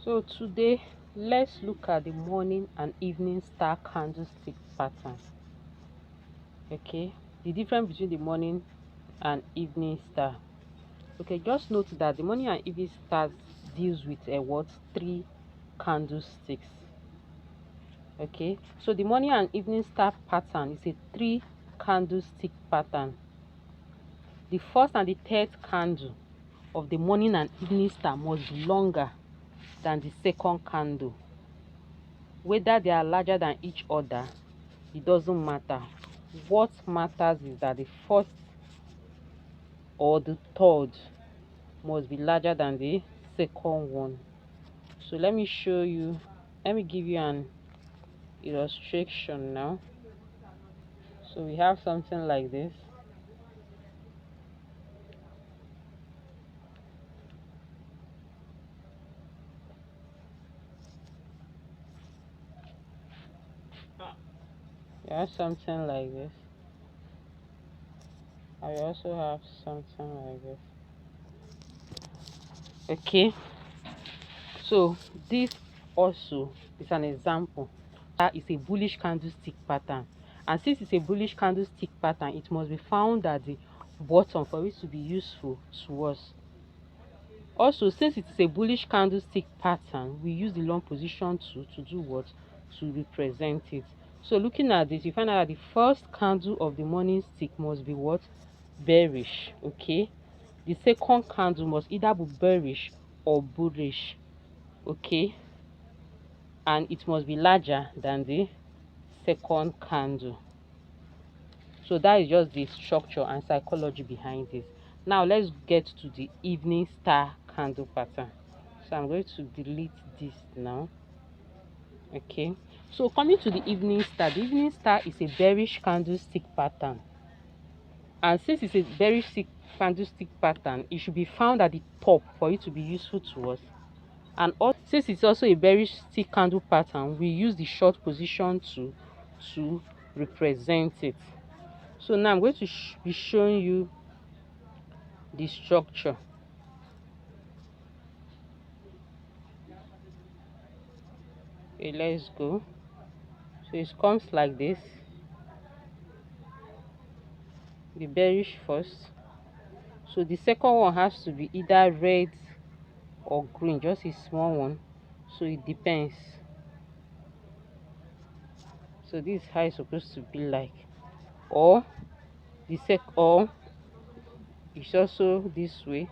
So today let's look at the morning and evening star candlestick pattern. Okay, the difference between the morning and evening star. Okay, just note that the morning and evening stars deals with a what, three candlesticks. Okay, so the morning and evening star pattern is a three candlestick pattern. The first and the third candle of the morning and evening star must be longer than the second candle. Whether they are larger than each other, it doesn't matter. What matters is that the first or the third must be larger than the second one. So let me show you, let me give you an illustration now. So we have something like this. We have something like this. I also have something like this. Okay, so this also is an example. That is a bullish candlestick pattern, and since it's a bullish candlestick pattern, it must be found at the bottom for it to be useful to us. Also, since it is a bullish candlestick pattern, we use the long position to do what, to represent it. So looking at this, you find out that the first candle of the morning stick must be what, bearish. Okay, the second candle must either be bearish or bullish. Okay, and it must be larger than the second candle. So that is just the structure and psychology behind this. Now let's get to the evening star candle pattern. So I'm going to delete this now. Okay, so coming to the evening star, the evening star is a bearish candlestick pattern, and since it's a bearish candlestick pattern, it should be found at the top for it to be useful to us. And also, since it's also a bearish stick candle pattern, we use the short position to represent it. So now I'm going to be showing you the structure. Okay, let's go. So it comes like this. The bearish first. So the second one has to be either red or green, just a small one. So it depends. So this is how it's supposed to be like. Or or it's also this way.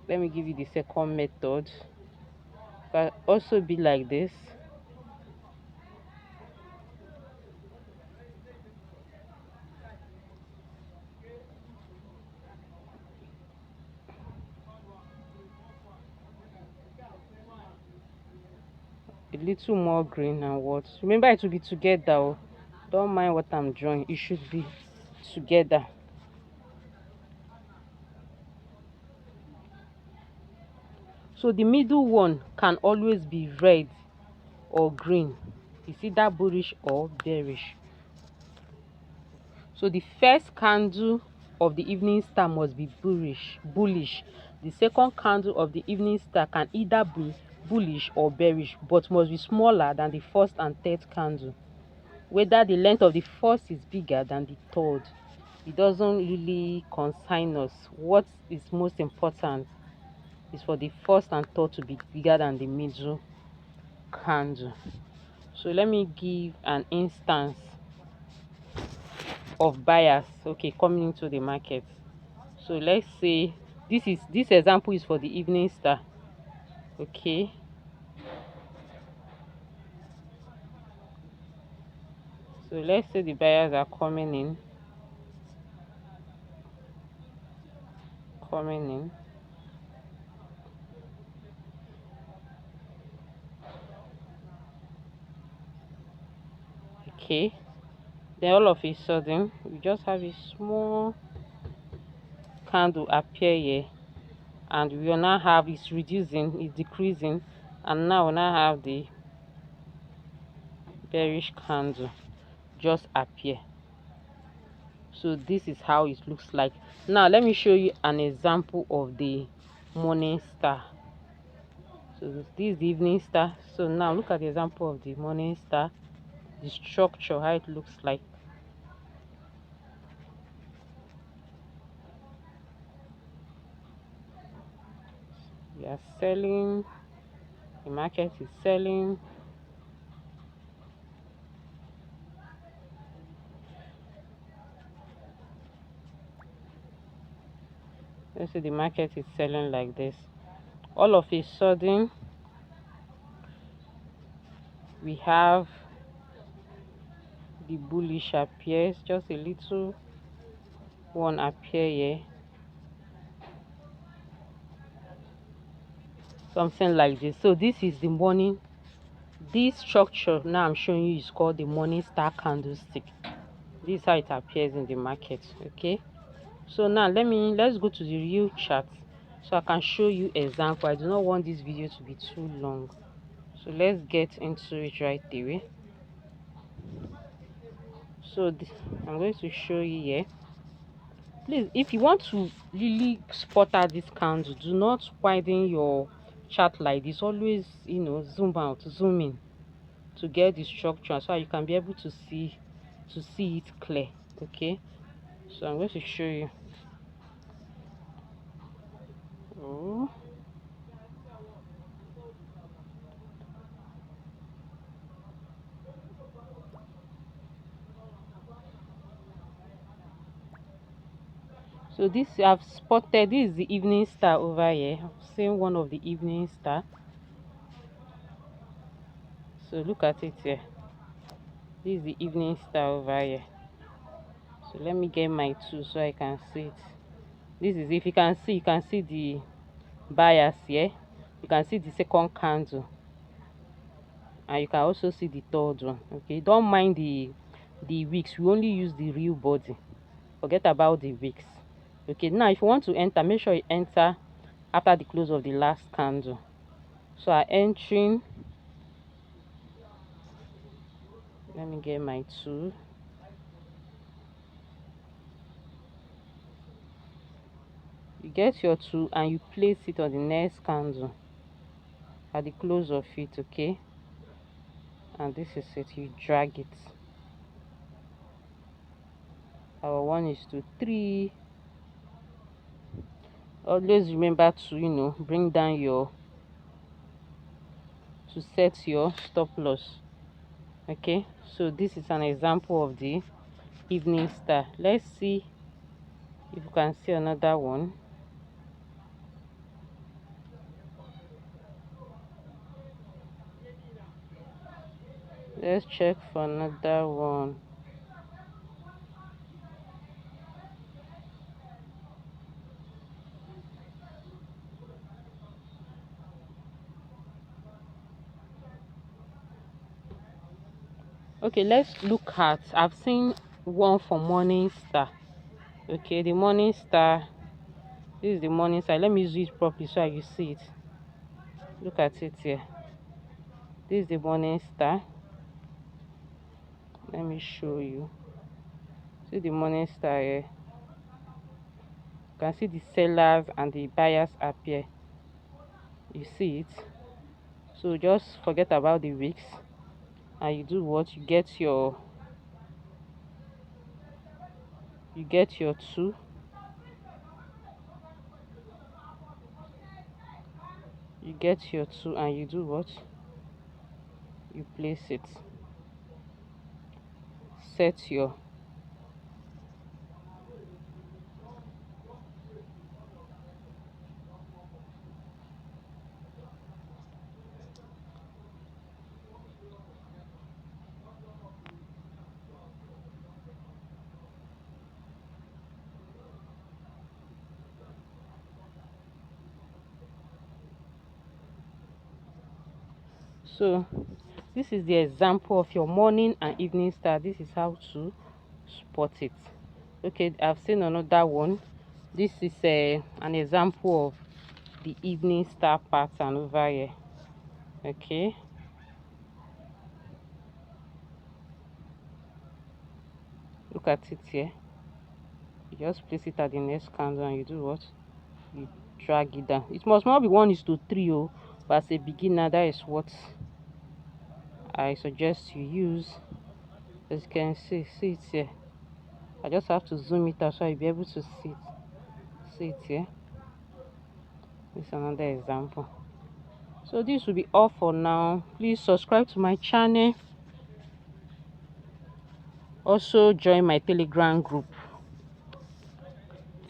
Let me give you the second method. Can also be like this. A little more green and what. Remember, it will be together. Oh. Don't mind what I'm drawing. It should be together. So the middle one can always be red or green. It's either bullish or bearish. So the first candle of the evening star must be bullish. The second candle of the evening star can either be bullish or bearish, but must be smaller than the first and third candle. Whether the length of the first is bigger than the third, it doesn't really concern us. What is most important is for the first and third to be bigger than the middle candle. So let me give an instance of buyers, okay, coming into the market. So let's say this example is for the evening star. Okay, so let's say the buyers are coming in. Okay, then all of a sudden we just have a small candle appear here, and we will now have it's reducing, it's decreasing, and now we now have the bearish candle just appear. So this is how it looks like. Now let me show you an example of the morning star. So this is the evening star. So now look at the example of the morning star, the structure, how it looks like. We are selling, the market is selling. Let's see, the market is selling like this. All of a sudden, we have the bullish appears, just a little one appear here, something like this. So this is the morning. This structure now I'm showing you is called the morning star candlestick. This is how it appears in the market. Okay, so now let's go to the real chart so I can show you example. I do not want this video to be too long, so let's get into it right away. So I'm going to show you here. Please, if you want to really spot out this candle, do not widen your chart like this. Always, zoom out, zoom in to get the structure so you can be able to see it clear. Okay, so I'm going to show you. Oh, so this I've spotted, this is the evening star over here. I've seen one of the evening star. So look at it here. This is the evening star over here. So let me get my tool so I can see it. This is, if you can see, the bias here. You can see the second candle, and you can also see the third one. Okay, don't mind the wicks. We only use the real body. Forget about the wicks. Okay, now if you want to enter, make sure you enter after the close of the last candle. So I'm entering. Let me get my tool. You get your tool and you place it on the next candle at the close of it. Okay, and this is it. You drag it. Our 1 is to 3. Always remember to bring down to set your stop loss. Okay, so this is an example of the evening star. Let's see if you can see another one. Let's check for another one. Okay, let's look at, I've seen one for morning star. Okay, the morning star, this is the morning star. Let me use it properly so you see it. Look at it here. This is the morning star. Let me show you. See the morning star here. You can see the sellers and the buyers appear. You see it. So just forget about the wicks and you do what? You get your tool. You get your tool and you do what? You place it. Set your. So this is the example of your morning and evening star. This is how to spot it. Okay, I've seen another one. This is an example of the evening star pattern over here. Okay, look at it here. You just place it at the next candle and you do what? You drag it down. It must not be 1 is to 3. Oh, but as a beginner, that is what I suggest you use. As you can see it here. I just have to zoom it out so you'll be able to see it here. This is another example. So this will be all for now. Please subscribe to my channel. Also join my Telegram group.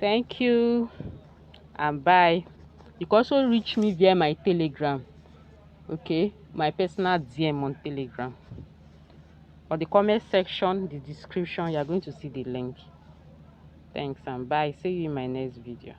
Thank you and bye. You can also reach me via my Telegram. Okay, my personal DM on Telegram. On the comment section, the description, you are going to see the link. Thanks and bye. See you in my next video.